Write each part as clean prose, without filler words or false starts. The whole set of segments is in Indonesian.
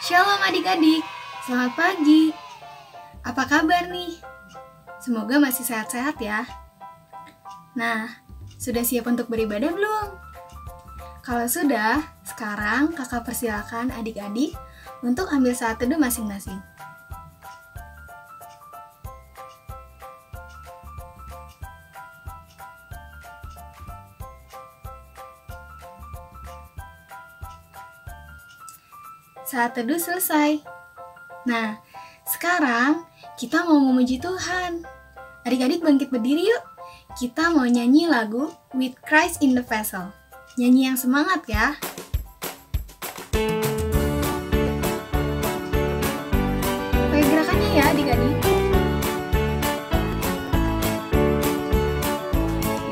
Shalom adik-adik, selamat pagi. Apa kabar nih? Semoga masih sehat-sehat ya. Nah, sudah siap untuk beribadah belum? Kalau sudah, sekarang kakak persilakan adik-adik untuk ambil saat teduh masing-masing. Saat teduh selesai. Nah, sekarang kita mau memuji Tuhan. Adik-adik bangkit berdiri yuk. Kita mau nyanyi lagu With Christ in the Vessel. Nyanyi yang semangat ya. Pakai gerakannya ya adik-adik.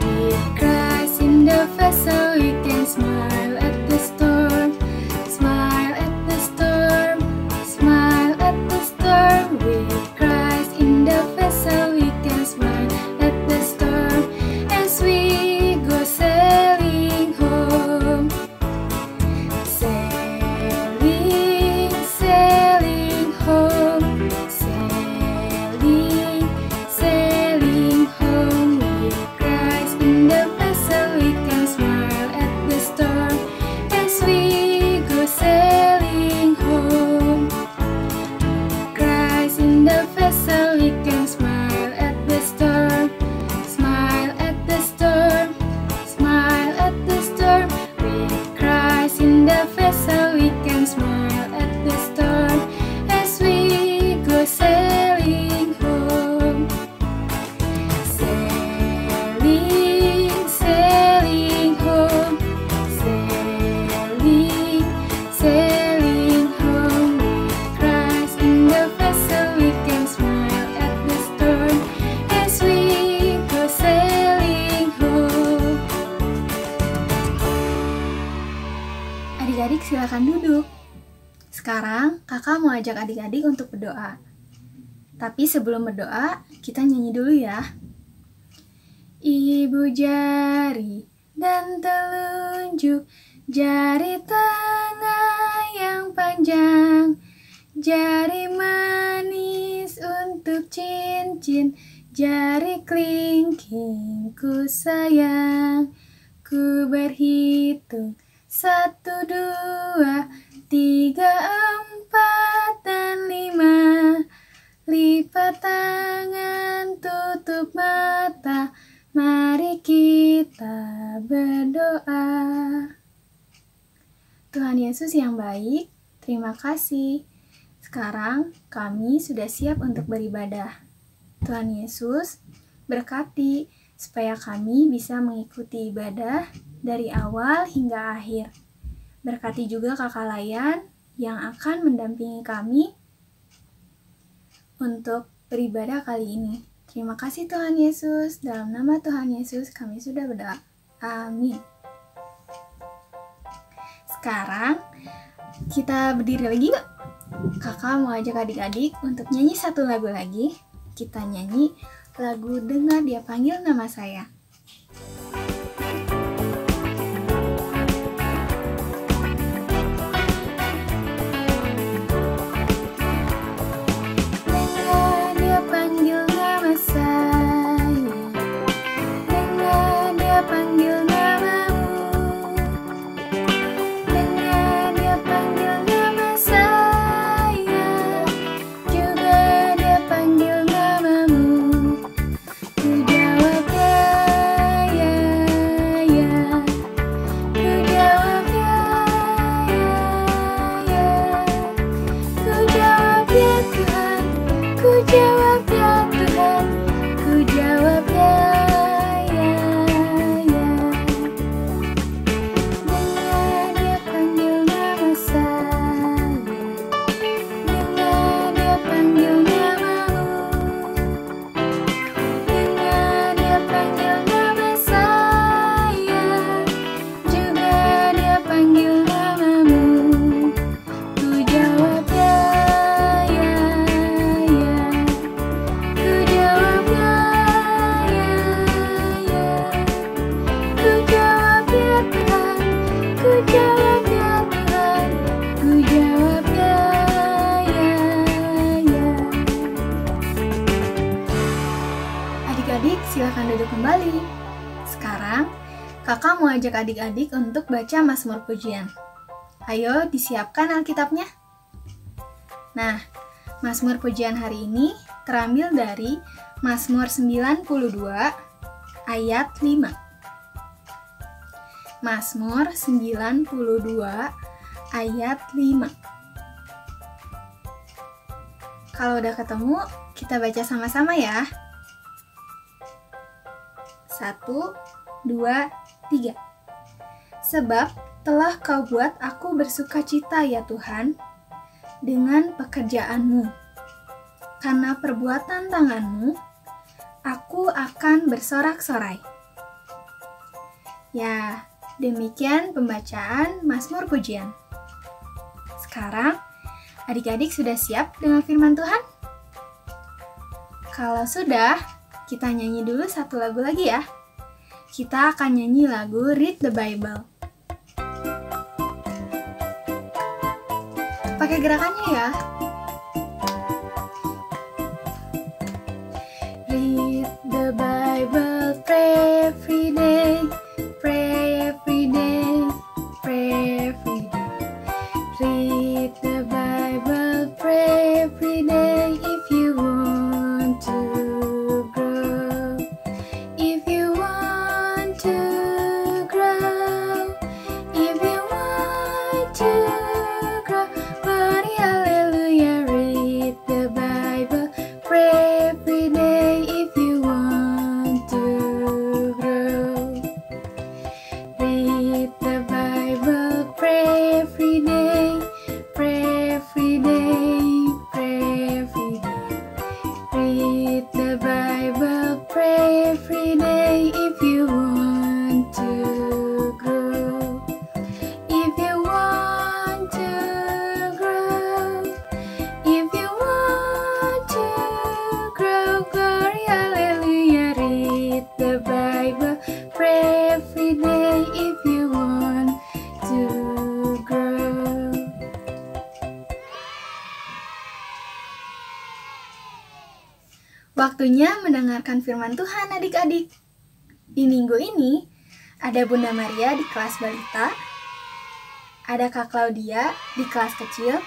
With Christ in the vessel we can smile at the storm. Smile at the storm. Smile at the storm. With Christ in the vessel we can smile at the storm. As we go sailing home. Sailing, sailing home. Sailing, sailing home. With Christ in the vessel we can smile at the storm. As we go sailing home. Christ in the vessel we can smile at the storm. Smile at the storm. Smile at the storm. With Christ in the vessel we can smile at the storm. As we go sailing home. Sailing, sailing home. Sailing, sailing home. With Christ in the vessel we can smile at the storm. As we go sailing home. Adik-adik silakan duduk. Sekarang kakak mau ajak adik-adik untuk berdoa. Tapi sebelum berdoa, kita nyanyi dulu ya. Ibu jari dan telunjuk, jari tengah yang panjang, jari manis untuk cincin, jari kelingking ku sayang. Ku berhitung 1, 2, 3, 4, dan 5. Lipat tangan, tutup mata, mari kita berdoa. Tuhan Yesus yang baik, terima kasih. Sekarang kami sudah siap untuk beribadah. Tuhan Yesus, berkati supaya kami bisa mengikuti ibadah dari awal hingga akhir. Berkati juga Kakak Layan yang akan mendampingi kami untuk beribadah kali ini. Terima kasih Tuhan Yesus. Dalam nama Tuhan Yesus kami sudah berdoa. Amin. Sekarang kita berdiri lagi yuk. Kakak mau ajak adik-adik untuk nyanyi satu lagu lagi. Kita nyanyi lagu Dengar Dia Panggil Nama Saya. Dengar Dia panggil nama saya. Dengar Dia panggil namamu. Dengar Dia panggil nama saya. Juga Dia panggil namamu. Ku jawab ya. silakan duduk kembali. Sekarang, kakak mau ajak adik-adik untuk baca Mazmur Pujian. Ayo, disiapkan Alkitabnya. Nah, Mazmur Pujian hari ini terambil dari Mazmur 92 ayat 5. Mazmur 92 ayat 5. Kalau udah ketemu, kita baca sama-sama ya. 1, 2, 3. Sebab telah kau buat aku bersukacita ya Tuhan, dengan pekerjaanmu. Karena perbuatan tanganmu, aku akan bersorak-sorai. Ya, demikian pembacaan Mazmur Pujian. Sekarang, adik-adik sudah siap dengan firman Tuhan? Kalau sudah, kita nyanyi dulu satu lagu lagi ya. Kita akan nyanyi lagu Read the Bible. Pakai gerakannya ya. Read the Bible, pray every day, pray every day, pray every day. Read the Bible, pray every day if you want to grow. If you want to grow, if you want to grow, glory hallelujah. Read the Bible, pray every day if you want to grow. Read the Bible, pray every day, pray every day, pray every day. Read the Bible, pray every day if you want to grow. If you want to grow, if you want to grow, glory hallelujah. Read the Bible, pray every day if you want to grow. Waktunya mendengarkan firman Tuhan adik-adik. Di minggu ini, ada Bunda Maria di kelas balita, ada Kak Claudia di kelas kecil,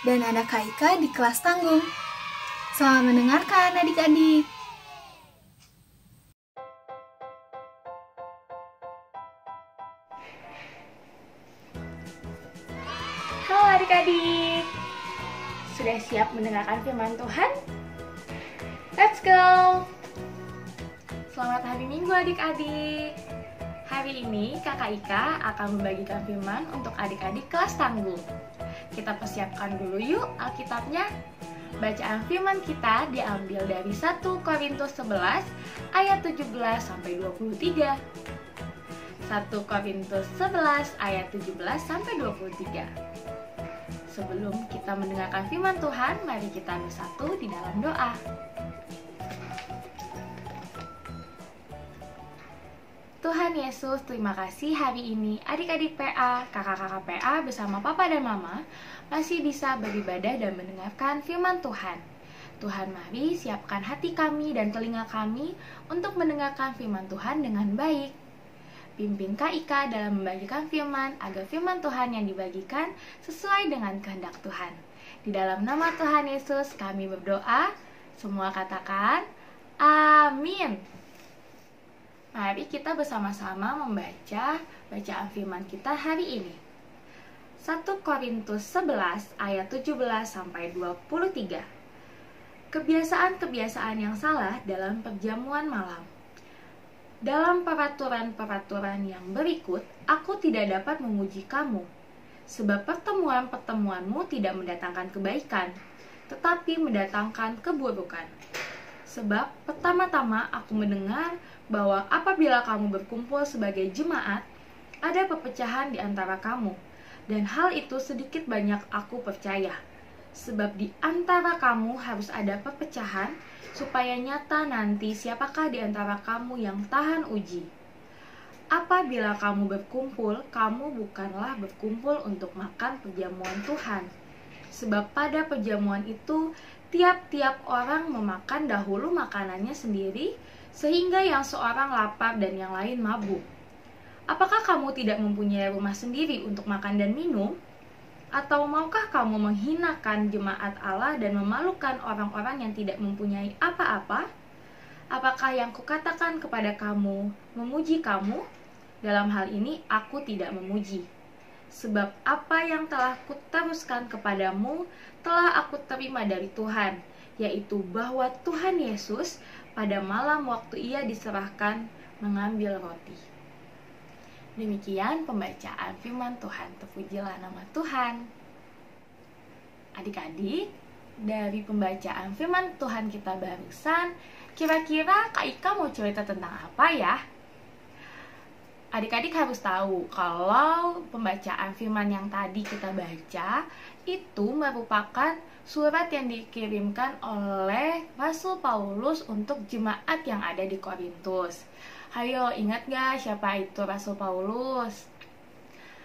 dan ada Kak Ika di kelas tanggung. Selamat mendengarkan adik-adik. Halo adik-adik, sudah siap mendengarkan firman Tuhan? Let's go! Selamat hari Minggu adik-adik. Hari ini Kakak Ika akan membagikan firman untuk adik-adik kelas tanggung. Kita persiapkan dulu yuk Alkitabnya. Bacaan firman kita diambil dari 1 Korintus 11 ayat 17 sampai 23. 1 Korintus 11 ayat 17 sampai 23. Sebelum kita mendengarkan firman Tuhan, mari kita bersatu di dalam doa. Tuhan Yesus, terima kasih hari ini adik-adik PA, kakak-kakak PA bersama Papa dan Mama masih bisa beribadah dan mendengarkan firman Tuhan. Tuhan, mari siapkan hati kami dan telinga kami untuk mendengarkan firman Tuhan dengan baik. Pimpin Kak Ika dalam membagikan firman agar firman Tuhan yang dibagikan sesuai dengan kehendak Tuhan. Di dalam nama Tuhan Yesus kami berdoa, semua katakan amin. Mari kita bersama-sama membaca bacaan firman kita hari ini. 1 Korintus 11 ayat 17 sampai 23. Kebiasaan-kebiasaan yang salah dalam perjamuan malam. Dalam peraturan-peraturan yang berikut, aku tidak dapat memuji kamu, sebab pertemuan-pertemuanmu tidak mendatangkan kebaikan, tetapi mendatangkan keburukan. Sebab pertama-tama aku mendengar bahwa apabila kamu berkumpul sebagai jemaat, ada perpecahan di antara kamu, dan hal itu sedikit banyak aku percaya. Sebab di antara kamu harus ada perpecahan, supaya nyata nanti siapakah di antara kamu yang tahan uji. Apabila kamu berkumpul, kamu bukanlah berkumpul untuk makan perjamuan Tuhan. Sebab pada perjamuan itu Tiap-tiap orang memakan dahulu makanannya sendiri, sehingga yang seorang lapar dan yang lain mabuk. Apakah kamu tidak mempunyai rumah sendiri untuk makan dan minum? Atau maukah kamu menghinakan jemaat Allah dan memalukan orang-orang yang tidak mempunyai apa-apa? Apakah yang kukatakan kepada kamu memuji kamu? Dalam hal ini aku tidak memuji. Sebab apa yang telah kuteruskan kepadamu telah aku terima dari Tuhan, yaitu bahwa Tuhan Yesus pada malam waktu ia diserahkan mengambil roti. Demikian pembacaan firman Tuhan. Terpujilah nama Tuhan. Adik-adik, dari pembacaan firman Tuhan kita barusan, kira-kira Kak Ika mau cerita tentang apa ya? Adik-adik harus tahu kalau pembacaan firman yang tadi kita baca itu merupakan surat yang dikirimkan oleh Rasul Paulus untuk jemaat yang ada di Korintus. Hayo, ingat gak siapa itu Rasul Paulus?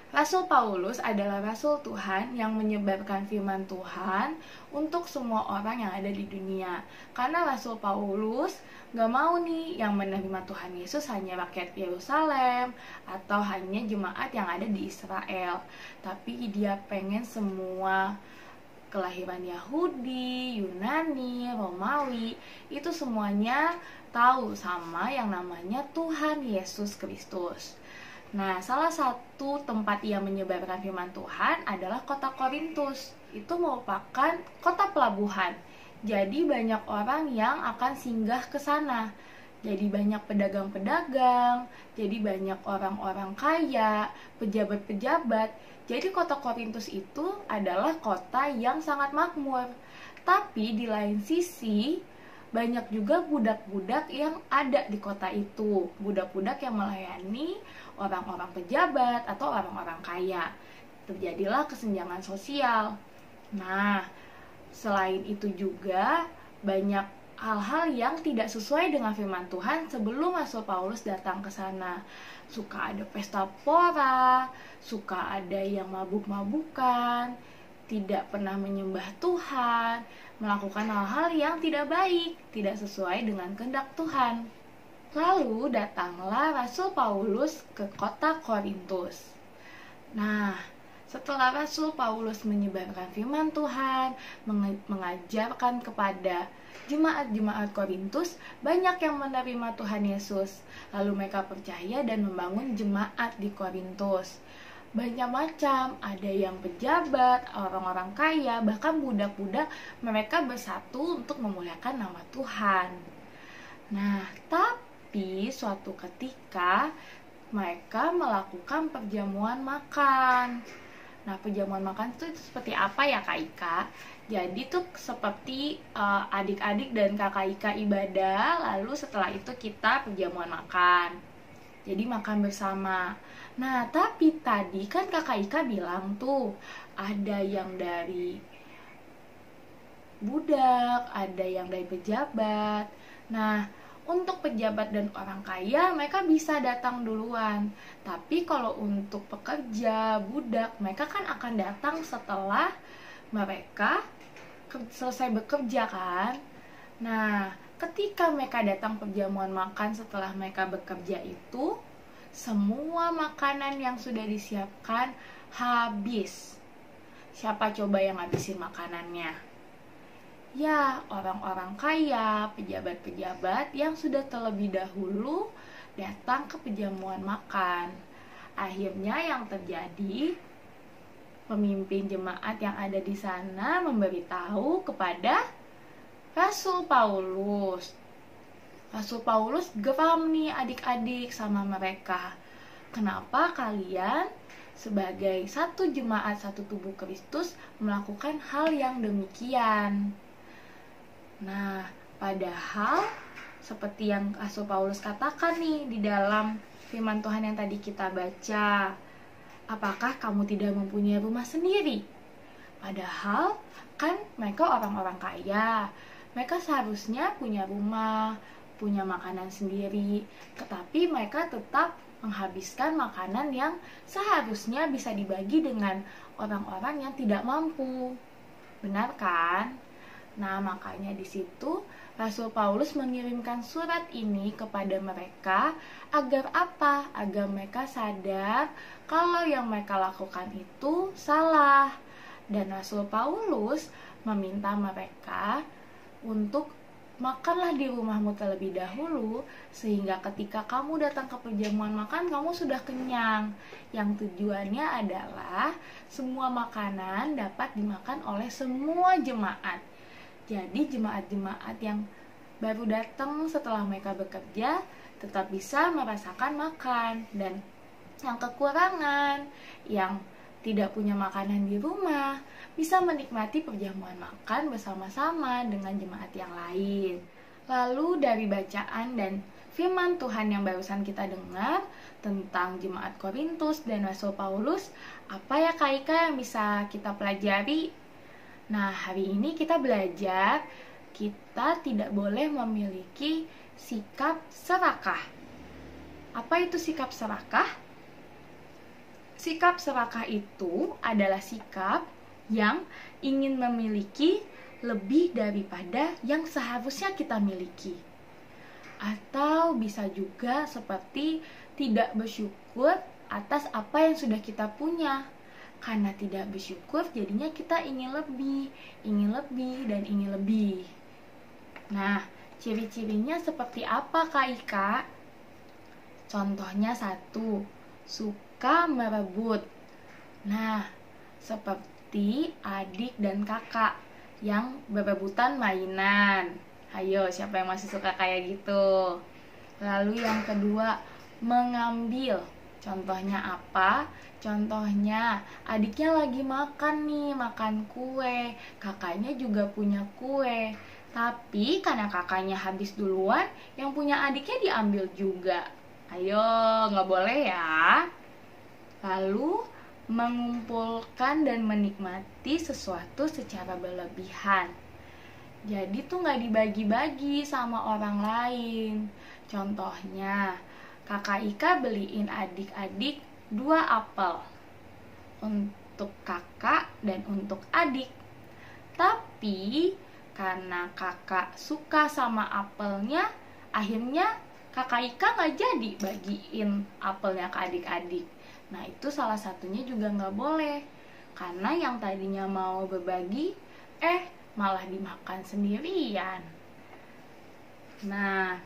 Rasul Paulus adalah Rasul Tuhan yang menyebarkan firman Tuhan untuk semua orang yang ada di dunia. Karena Rasul Paulus gak mau nih yang menerima Tuhan Yesus hanya rakyat Yerusalem atau hanya jemaat yang ada di Israel. Tapi dia pengen semua kelahiran Yahudi, Yunani, Romawi, itu semuanya tahu sama yang namanya Tuhan Yesus Kristus. Nah, salah satu tempat ia menyebarkan firman Tuhan adalah kota Korintus. Itu merupakan kota pelabuhan. Jadi banyak orang yang akan singgah ke sana. Jadi banyak pedagang-pedagang, jadi banyak orang-orang kaya, pejabat-pejabat. Jadi kota Korintus itu adalah kota yang sangat makmur. Tapi di lain sisi, banyak juga budak-budak yang ada di kota itu. Budak-budak yang melayani orang-orang pejabat atau orang-orang kaya. Terjadilah kesenjangan sosial. Nah, selain itu juga banyak hal-hal yang tidak sesuai dengan firman Tuhan sebelum Rasul Paulus datang ke sana. Suka ada pesta pora, suka ada yang mabuk-mabukan, tidak pernah menyembah Tuhan, melakukan hal-hal yang tidak baik, tidak sesuai dengan kehendak Tuhan. Lalu datanglah Rasul Paulus ke kota Korintus. Nah, setelah Rasul Paulus menyebarkan firman Tuhan, mengajarkan kepada jemaat-jemaat Korintus, banyak yang menerima Tuhan Yesus. Lalu mereka percaya dan membangun jemaat di Korintus. Banyak macam, ada yang pejabat, orang-orang kaya, bahkan budak-budak, mereka bersatu untuk memuliakan nama Tuhan. Nah, tapi suatu ketika mereka melakukan perjamuan makan. Nah, perjamuan makan itu seperti apa ya Kak Ika? Jadi tuh seperti adik-adik dan kakak Ika ibadah, lalu setelah itu kita perjamuan makan. Jadi makan bersama. Nah, tapi tadi kan kakak Ika bilang tuh, ada yang dari budak, ada yang dari pejabat. Nah, untuk pejabat dan orang kaya, mereka bisa datang duluan. Tapi kalau untuk pekerja, budak, mereka kan akan datang setelah mereka selesai bekerja kan. Nah, ketika mereka datang perjamuan makan setelah mereka bekerja itu, semua makanan yang sudah disiapkan habis. Siapa coba yang habisin makanannya? Ya, orang-orang kaya, pejabat-pejabat yang sudah terlebih dahulu datang ke perjamuan makan. Akhirnya yang terjadi, pemimpin jemaat yang ada di sana memberitahu kepada Rasul Paulus. Rasul Paulus geram nih adik-adik sama mereka. Kenapa kalian sebagai satu jemaat, satu tubuh Kristus melakukan hal yang demikian? Nah, padahal seperti yang Rasul Paulus katakan nih di dalam firman Tuhan yang tadi kita baca, apakah kamu tidak mempunyai rumah sendiri? Padahal kan mereka orang-orang kaya, mereka seharusnya punya rumah, punya makanan sendiri, tetapi mereka tetap menghabiskan makanan yang seharusnya bisa dibagi dengan orang-orang yang tidak mampu. Benar kan? Nah, makanya di situ Rasul Paulus mengirimkan surat ini kepada mereka agar apa? Agar mereka sadar kalau yang mereka lakukan itu salah. Dan Rasul Paulus meminta mereka untuk makanlah di rumahmu terlebih dahulu, sehingga ketika kamu datang ke perjamuan makan, kamu sudah kenyang. Yang tujuannya adalah semua makanan dapat dimakan oleh semua jemaat. Jadi jemaat-jemaat yang baru datang setelah mereka bekerja tetap bisa merasakan makan. Dan yang kekurangan, yang tidak punya makanan di rumah, bisa menikmati perjamuan makan bersama-sama dengan jemaat yang lain. Lalu dari bacaan dan firman Tuhan yang barusan kita dengar tentang jemaat Korintus dan Rasul Paulus, apa ya Kak Ika yang bisa kita pelajari? Nah, hari ini kita belajar kita tidak boleh memiliki sikap serakah. Apa itu sikap serakah? Sikap serakah itu adalah sikap yang ingin memiliki lebih daripada yang seharusnya kita miliki. Atau bisa juga seperti tidak bersyukur atas apa yang sudah kita punya. Karena tidak bersyukur, jadinya kita ingin lebih, dan ingin lebih. Nah, ciri-cirinya seperti apa Kak Ika? Contohnya 1, suka merebut. Nah, seperti adik dan kakak yang berebutan mainan. Ayo, siapa yang masih suka kayak gitu? Lalu yang kedua, mengambil. Contohnya apa? Contohnya, adiknya lagi makan nih, makan kue. Kakaknya juga punya kue. Tapi karena kakaknya habis duluan, yang punya adiknya diambil juga. Ayo, nggak boleh ya. Lalu, mengumpulkan dan menikmati sesuatu secara berlebihan. Jadi tuh nggak dibagi-bagi sama orang lain. Contohnya, Kakak Ika beliin adik-adik 2 apel untuk kakak dan untuk adik. Tapi karena kakak suka sama apelnya, akhirnya Kakak Ika nggak jadi bagiin apelnya ke adik-adik. Nah, itu salah satunya juga nggak boleh. Karena yang tadinya mau berbagi, malah dimakan sendirian. Nah,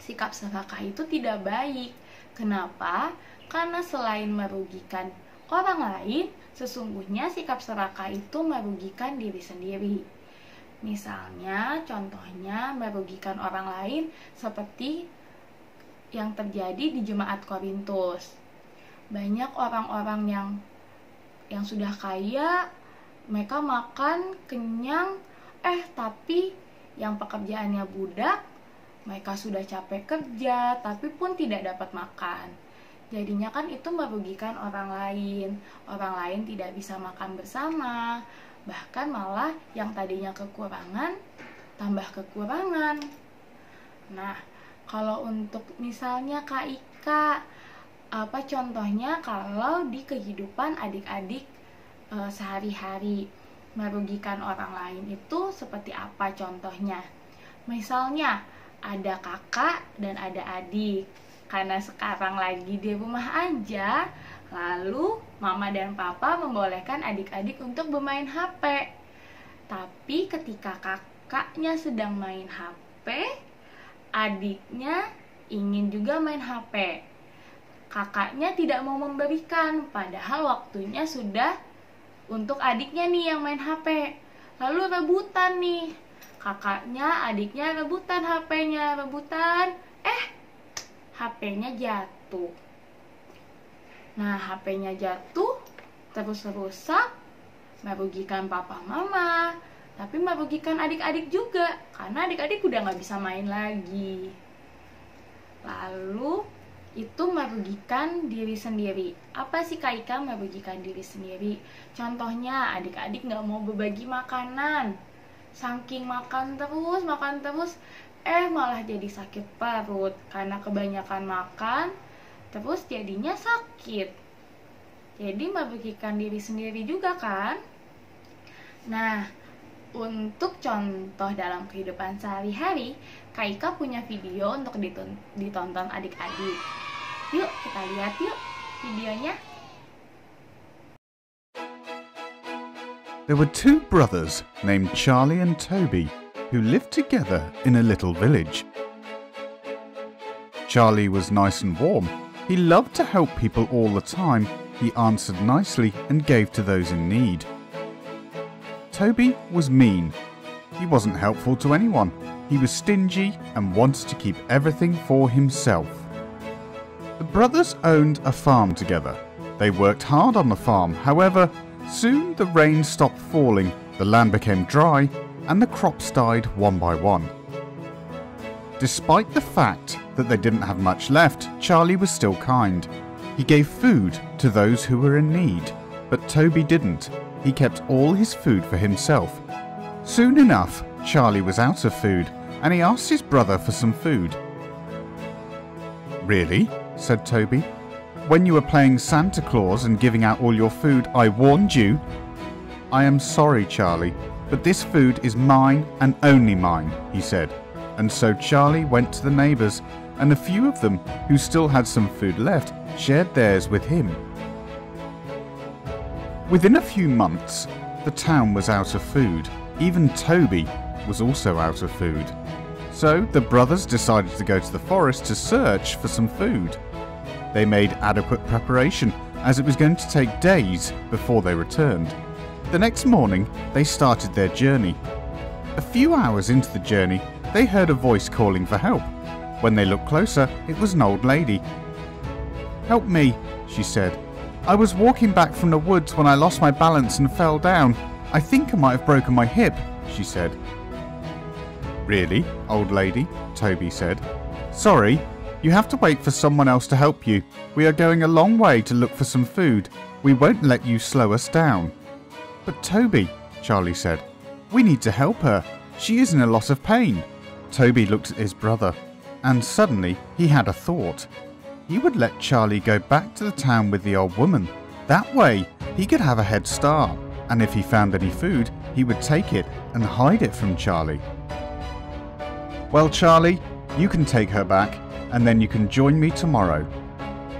sikap serakah itu tidak baik. Kenapa? Karena selain merugikan orang lain, sesungguhnya sikap serakah itu merugikan diri sendiri. Misalnya, contohnya merugikan orang lain seperti yang terjadi di jemaat Korintus. Banyak orang-orang yang sudah kaya, mereka makan kenyang, tapi yang pekerjaannya budak, mereka sudah capek kerja, tapi pun tidak dapat makan. Jadinya kan itu merugikan orang lain. Orang lain tidak bisa makan bersama, bahkan malah yang tadinya kekurangan, tambah kekurangan. Nah, kalau untuk misalnya Kak Ika, apa contohnya kalau di kehidupan adik-adik sehari-hari merugikan orang lain itu seperti apa contohnya? Misalnya ada kakak dan ada adik, karena sekarang lagi di rumah aja, lalu mama dan papa membolehkan adik-adik untuk bermain HP. Tapi ketika kakaknya sedang main HP, adiknya ingin juga main HP. Kakaknya tidak mau memberikan, padahal waktunya sudah untuk adiknya nih yang main HP. Lalu rebutan nih, kakaknya, adiknya rebutan HP-nya, HP-nya jatuh. Nah, HP-nya jatuh, terus rusak, merugikan papa mama, tapi merugikan adik-adik juga, karena adik-adik udah gak bisa main lagi. Lalu itu merugikan diri sendiri. Apa sih Kak Ika merugikan diri sendiri? Contohnya adik-adik gak mau berbagi makanan, saking makan terus, malah jadi sakit perut karena kebanyakan makan, terus jadinya sakit. Jadi merugikan diri sendiri juga kan? Nah, Untuk contoh dalam kehidupan sehari-hari, Kak Ika punya video untuk ditonton adik-adik. Yuk kita lihat yuk videonya. There were two brothers named Charlie and Toby who lived together in a little village. Charlie was nice and warm. He loved to help people all the time. He answered nicely and gave to those in need. Toby was mean. He wasn't helpful to anyone. He was stingy and wanted to keep everything for himself. The brothers owned a farm together. They worked hard on the farm. However, soon the rain stopped falling, the land became dry, and the crops died one by one. Despite the fact that they didn't have much left, Charlie was still kind. He gave food to those who were in need, but Toby didn't. He kept all his food for himself. Soon enough, Charlie was out of food, and he asked his brother for some food. "Really?" said Toby. "When you were playing Santa Claus and giving out all your food, I warned you." "I am sorry, Charlie, but this food is mine and only mine," he said. And so Charlie went to the neighbours, and a few of them, who still had some food left, shared theirs with him. Within a few months, the town was out of food. Even Toby was also out of food. So the brothers decided to go to the forest to search for some food. They made adequate preparation, as it was going to take days before they returned. The next morning, they started their journey. A few hours into the journey, they heard a voice calling for help. When they looked closer, it was an old lady. "Help me," she said. "I was walking back from the woods when I lost my balance and fell down. I think I might have broken my hip," she said. "Really, old lady?" Toby said. "Sorry, you have to wait for someone else to help you. We are going a long way to look for some food. We won't let you slow us down." "But Toby," Charlie said, "we need to help her. She is in a lot of pain." Toby looked at his brother, and suddenly he had a thought. He would let Charlie go back to the town with the old woman. That way, he could have a head start, and if he found any food, he would take it and hide it from Charlie. "Well, Charlie, you can take her back, and then you can join me tomorrow."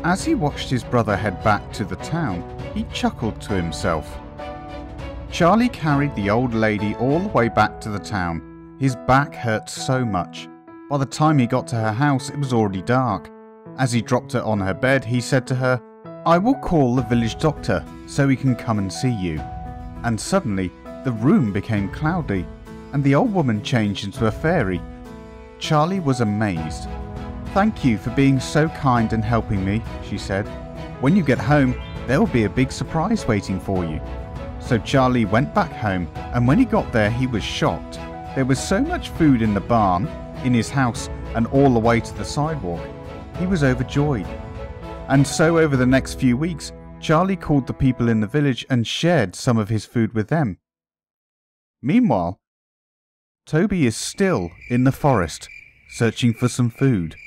As he watched his brother head back to the town, he chuckled to himself. Charlie carried the old lady all the way back to the town. His back hurt so much. By the time he got to her house, it was already dark. As he dropped her on her bed, he said to her, "I will call the village doctor so he can come and see you." And suddenly, the room became cloudy, and the old woman changed into a fairy. Charlie was amazed. "Thank you for being so kind and helping me," she said. "When you get home, there will be a big surprise waiting for you." So Charlie went back home, and when he got there, he was shocked. There was so much food in the barn, in his house, and all the way to the sidewalk. He was overjoyed. And so over the next few weeks, Charlie called the people in the village and shared some of his food with them. Meanwhile, Toby is still in the forest, searching for some food.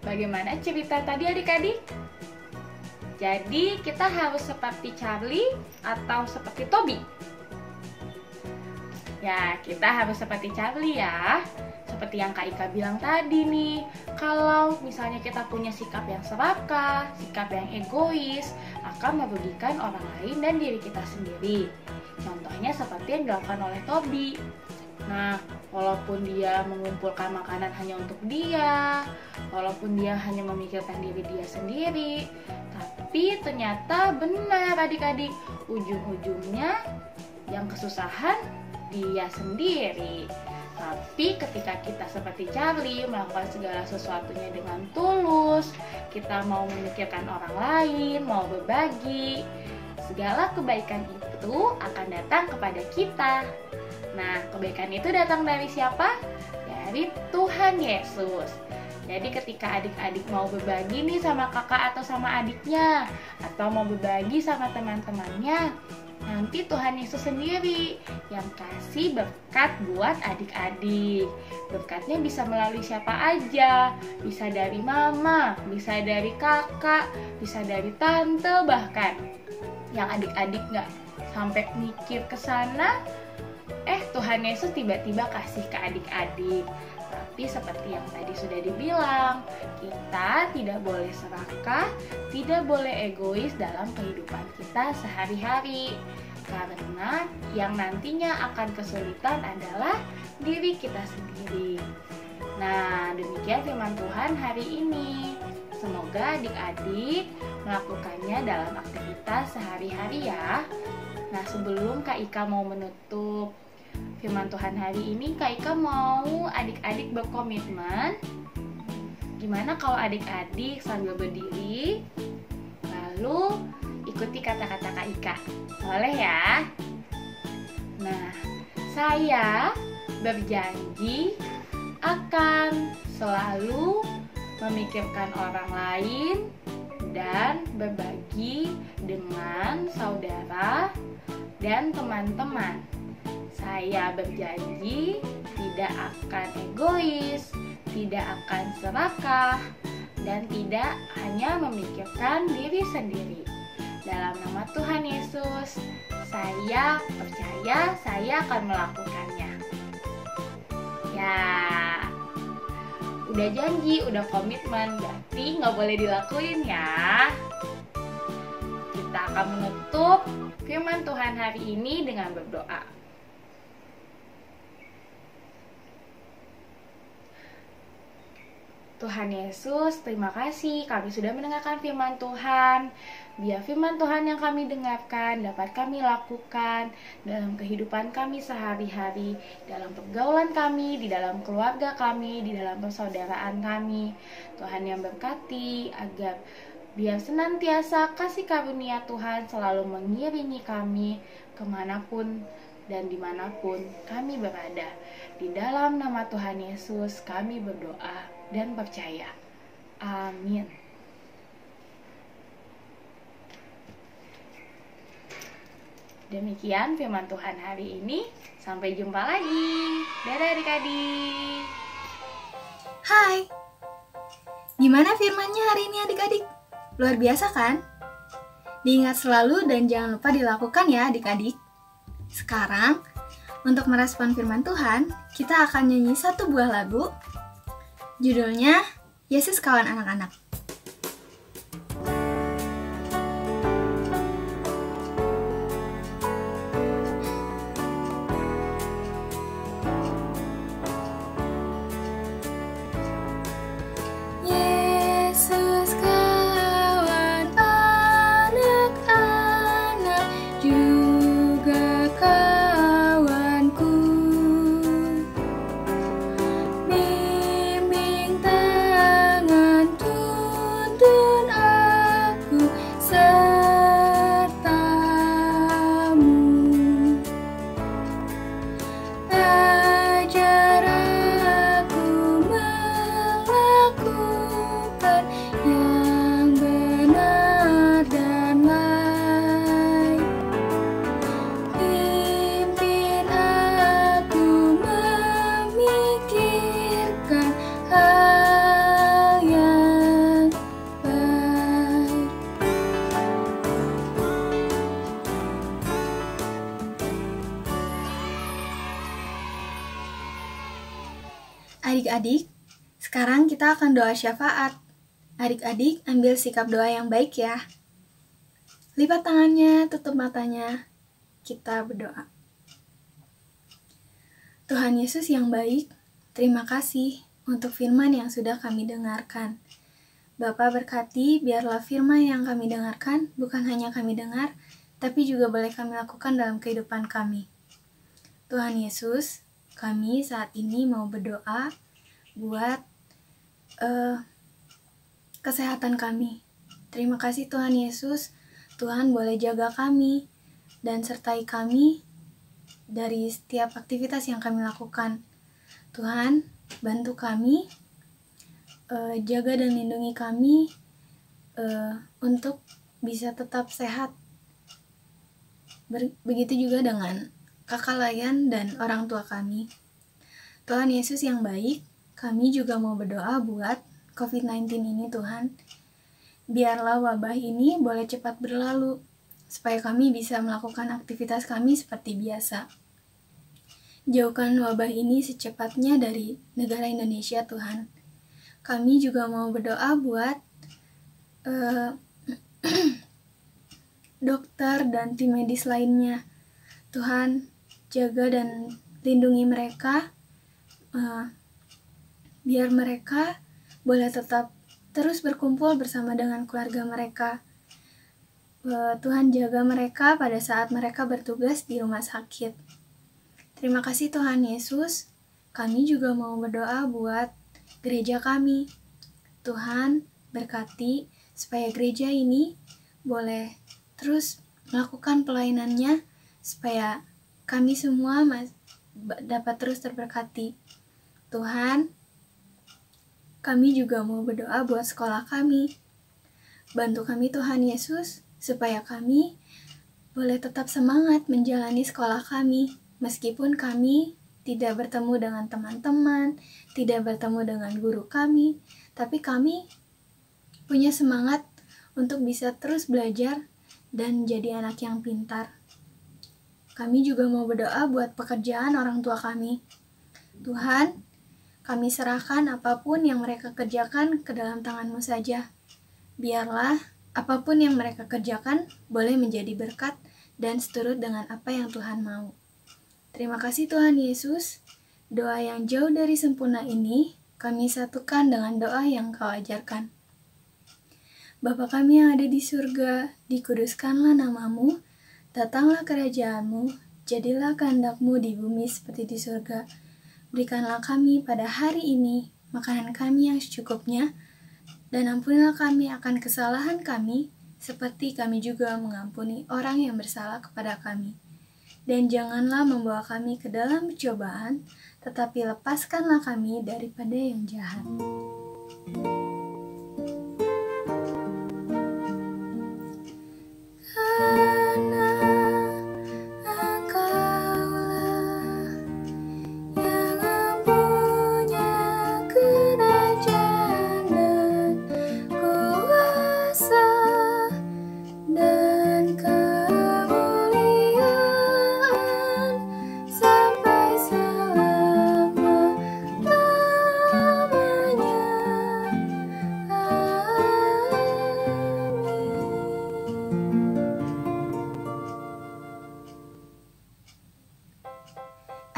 Bagaimana cerita tadi adik-adik? Jadi kita harus seperti Charlie atau seperti Toby? Ya, kita harus seperti Charlie ya. Seperti yang Kak Ika bilang tadi nih, kalau misalnya kita punya sikap yang serakah, sikap yang egois, akan merugikan orang lain dan diri kita sendiri. Contohnya seperti yang dilakukan oleh Toby. Nah, walaupun dia mengumpulkan makanan hanya untuk dia, walaupun dia hanya memikirkan diri dia sendiri, tapi ternyata benar adik-adik, ujung-ujungnya yang kesusahan dia sendiri. Tapi ketika kita seperti Charlie melakukan segala sesuatunya dengan tulus, kita mau memikirkan orang lain, mau berbagi, segala kebaikan itu akan datang kepada kita. Nah, kebaikan itu datang dari siapa? Dari Tuhan Yesus. Jadi ketika adik-adik mau berbagi nih sama kakak atau sama adiknya, atau mau berbagi sama teman-temannya, nanti Tuhan Yesus sendiri yang kasih berkat buat adik-adik. Berkatnya bisa melalui siapa aja, bisa dari mama, bisa dari kakak, bisa dari tante bahkan. Yang adik-adik gak sampai mikir ke sana, Tuhan Yesus tiba-tiba kasih ke adik-adik. Tapi seperti yang tadi sudah dibilang, kita tidak boleh serakah, tidak boleh egois dalam kehidupan kita sehari-hari. Karena yang nantinya akan kesulitan adalah diri kita sendiri. Nah, demikian firman Tuhan hari ini. Semoga adik-adik melakukannya dalam aktivitas sehari-hari ya. Nah, sebelum Kak Ika mau menutup firman Tuhan hari ini, Kak Ika mau adik-adik berkomitmen. Gimana kalau adik-adik sambil berdiri, lalu ikuti kata-kata Kak Ika? Boleh ya? Nah, saya berjanji akan selalu memikirkan orang lain dan berbagi dengan saudara dan teman-teman. Saya berjanji tidak akan egois, tidak akan serakah, dan tidak hanya memikirkan diri sendiri. Dalam nama Tuhan Yesus, saya percaya saya akan melakukannya. Ya, udah janji, udah komitmen, berarti nggak boleh dilakuin ya. Kita akan menutup firman Tuhan hari ini dengan berdoa. Tuhan Yesus, terima kasih kami sudah mendengarkan firman Tuhan. Biar firman Tuhan yang kami dengarkan dapat kami lakukan dalam kehidupan kami sehari-hari, dalam pergaulan kami, di dalam keluarga kami, di dalam persaudaraan kami. Tuhan yang berkati agar biar senantiasa kasih karunia Tuhan selalu mengiringi kami kemanapun dan dimanapun kami berada. Di dalam nama Tuhan Yesus kami berdoa dan percaya. Amin. Demikian firman Tuhan hari ini. Sampai jumpa lagi. Dadah adik-adik. Hai, gimana firmannya hari ini adik-adik? Luar biasa kan? Diingat selalu dan jangan lupa dilakukan ya adik-adik. Sekarang, untuk merespon firman Tuhan, kita akan nyanyi satu buah lagu. Judulnya, Yesus Kawan Anak-anak. Yesus kawan anak-anak, juga kawanku. Bimbing tangan, tuntun aku sertamu. Ajar aku melakukan yang benar dan baik. Pimpin aku memikirkan hal yang baik. Adik-adik, sekarang kita akan doa syafaat. Adik-adik ambil sikap doa yang baik ya. Lipat tangannya, tutup matanya. Kita berdoa. Tuhan Yesus yang baik, terima kasih untuk firman yang sudah kami dengarkan. Bapa berkati, biarlah firman yang kami dengarkan bukan hanya kami dengar, tapi juga boleh kami lakukan dalam kehidupan kami. Tuhan Yesus, kami saat ini mau berdoa buat kesehatan kami. Terima kasih Tuhan Yesus, Tuhan boleh jaga kami dan sertai kami dari setiap aktivitas yang kami lakukan. Tuhan, bantu kami, jaga dan lindungi kami untuk bisa tetap sehat Begitu juga dengan kakak layan dan orang tua kami. Tuhan Yesus yang baik, kami juga mau berdoa buat COVID-19 ini Tuhan. Biarlah wabah ini boleh cepat berlalu, supaya kami bisa melakukan aktivitas kami seperti biasa. Jauhkan wabah ini secepatnya dari negara Indonesia Tuhan. Kami juga mau berdoa buat dokter dan tim medis lainnya. Tuhan, jaga dan lindungi mereka, biar mereka boleh tetap terus berkumpul bersama dengan keluarga mereka. Tuhan, jaga mereka pada saat mereka bertugas di rumah sakit. Terima kasih Tuhan Yesus. Kami juga mau berdoa buat gereja kami. Tuhan, berkati supaya gereja ini boleh terus melakukan pelayanannya, supaya kami semua dapat terus terberkati. Tuhan, kami juga mau berdoa buat sekolah kami. Bantu kami Tuhan Yesus, supaya kami boleh tetap semangat menjalani sekolah kami, meskipun kami tidak bertemu dengan teman-teman, tidak bertemu dengan guru kami, tapi kami punya semangat untuk bisa terus belajar dan jadi anak yang pintar. Kami juga mau berdoa buat pekerjaan orang tua kami. Tuhan, kami serahkan apapun yang mereka kerjakan ke dalam tangan-Mu saja. Biarlah apapun yang mereka kerjakan boleh menjadi berkat dan seturut dengan apa yang Tuhan mau. Terima kasih Tuhan Yesus. Doa yang jauh dari sempurna ini kami satukan dengan doa yang Kau ajarkan. Bapa kami yang ada di surga, dikuduskanlah nama-Mu, datanglah kerajaan-Mu, jadilah kehendak-Mu di bumi seperti di surga. Berikanlah kami pada hari ini makanan kami yang secukupnya, dan ampunilah kami akan kesalahan kami, seperti kami juga mengampuni orang yang bersalah kepada kami. Dan janganlah membawa kami ke dalam pencobaan, tetapi lepaskanlah kami daripada yang jahat.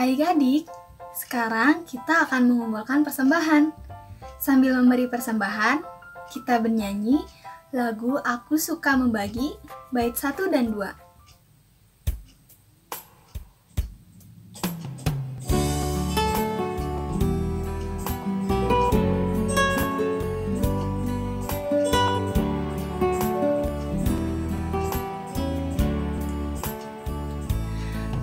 Adik-adik, sekarang kita akan mengumpulkan persembahan. Sambil memberi persembahan, kita bernyanyi lagu Aku Suka Membagi, bait 1 dan 2.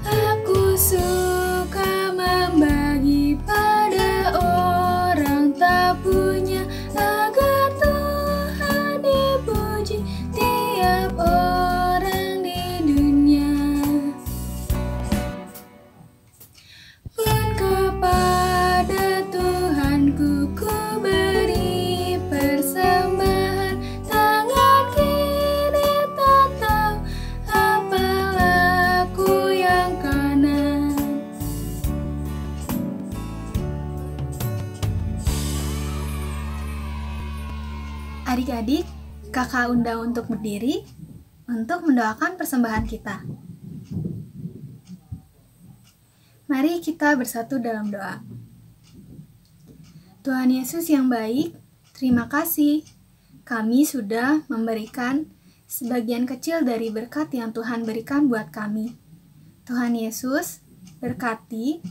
Aku suka membagi pada orang tak punya, agar Tuhan dipuji tiap orang di dunia. Pun kepada Tuhanku ku beri persembahan, tangan kiri tak tahu apalah ku yang kanan. Adik-adik, kakak undang untuk berdiri untuk mendoakan persembahan kita. Mari kita bersatu dalam doa. Tuhan Yesus yang baik, terima kasih. Kami sudah memberikan sebagian kecil dari berkat yang Tuhan berikan buat kami. Tuhan Yesus, berkati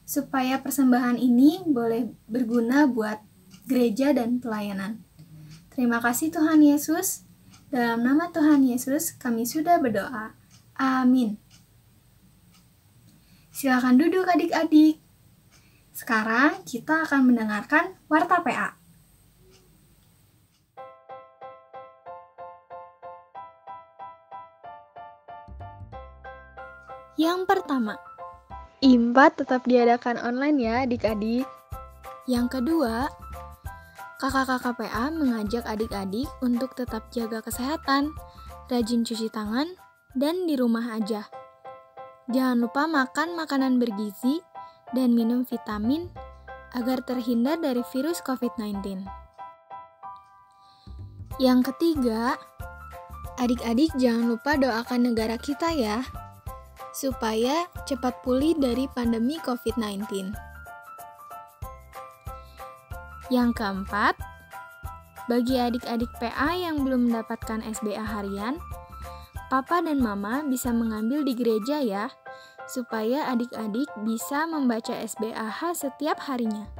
supaya persembahan ini boleh berguna buat gereja dan pelayanan. Terima kasih Tuhan Yesus. Dalam nama Tuhan Yesus kami sudah berdoa. Amin. Silakan duduk adik-adik. Sekarang kita akan mendengarkan Warta PA. Yang pertama, IMPA tetap diadakan online ya adik-adik. yang kedua, kakak-kakak PA mengajak adik-adik untuk tetap jaga kesehatan, rajin cuci tangan, dan di rumah aja. Jangan lupa makan makanan bergizi dan minum vitamin agar terhindar dari virus COVID-19. Yang ketiga, adik-adik jangan lupa doakan negara kita ya, supaya cepat pulih dari pandemi COVID-19. Yang keempat, bagi adik-adik PA yang belum mendapatkan SBA harian, Papa dan Mama bisa mengambil di gereja ya, supaya adik-adik bisa membaca SBAH setiap harinya.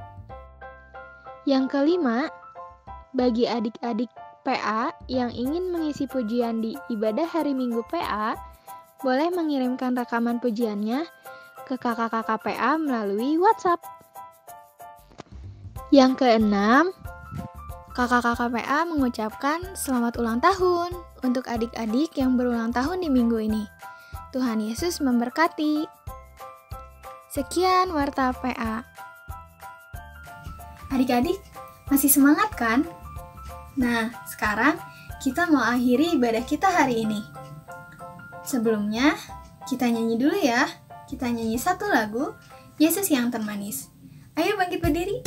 Yang kelima, bagi adik-adik PA yang ingin mengisi pujian di ibadah hari Minggu PA, boleh mengirimkan rekaman pujiannya ke kakak-kakak PA melalui WhatsApp. Yang keenam, kakak-kakak PA mengucapkan selamat ulang tahun untuk adik-adik yang berulang tahun di minggu ini. Tuhan Yesus memberkati. Sekian Warta PA. Adik-adik, masih semangat kan? Nah, sekarang kita mau akhiri ibadah kita hari ini. Sebelumnya, kita nyanyi dulu ya. Kita nyanyi satu lagu, Yesus yang termanis. Ayo bangkit berdiri.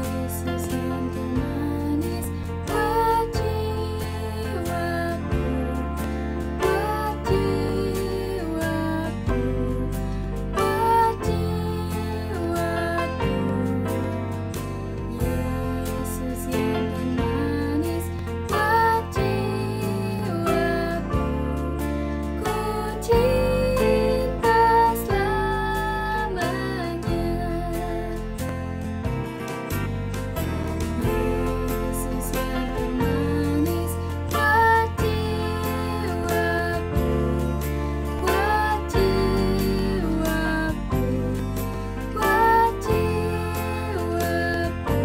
Yesus yang termanis, buat jiwaku, buat jiwaku, buat jiwaku. Yesus yang termanis, buat jiwaku, ku cinta selamanya. Yesus yang termanis, buat jiwaku, buat jiwaku, buat jiwaku.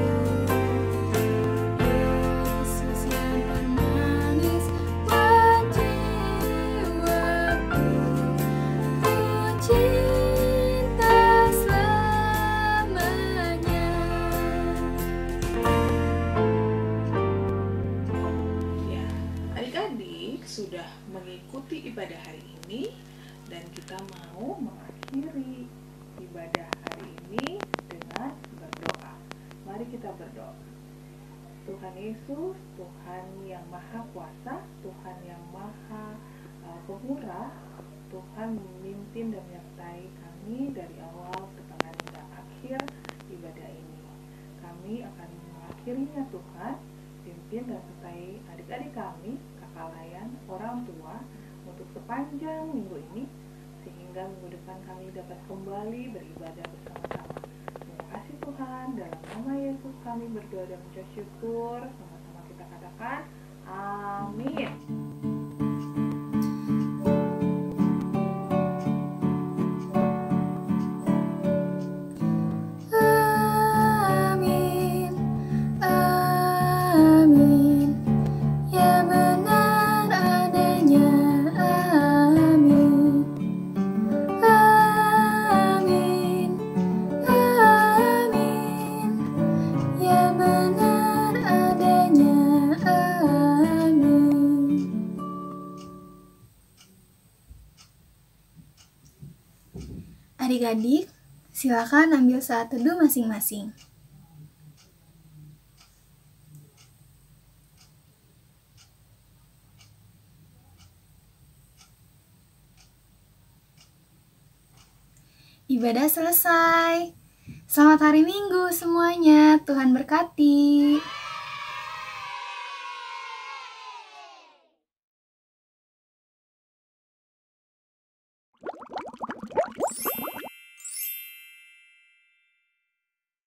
Yesus yang termanis, buat jiwaku, ku cinta selamanya. Ya, adik-adik sudah mengikuti ibadah hari ini dan kita mau mengakhiri ibadah hari ini dengan berdoa. Mari kita berdoa. Tuhan Yesus, Tuhan yang Maha Kuasa, Tuhan yang Maha Pemurah, Tuhan memimpin dan menyertai kami dari awal ke tengah hingga akhir ibadah ini. Kami akan mengakhirinya Tuhan, pimpin dan sertai adik-adik kami, kakak layan, orang tua untuk sepanjang minggu ini, sehingga minggu depan kami dapat kembali beribadah bersama-sama. Terima kasih Tuhan, dalam nama Yesus kami berdoa dan mengucap syukur. Sama-sama kita katakan, amin. Amin, amin, ya benar adanya. Amin, amin, amin, ya benar adanya. Amin. Adik-adik, silakan ambil saat teduh masing-masing. Ibadah selesai. Selamat hari Minggu semuanya. Tuhan berkati.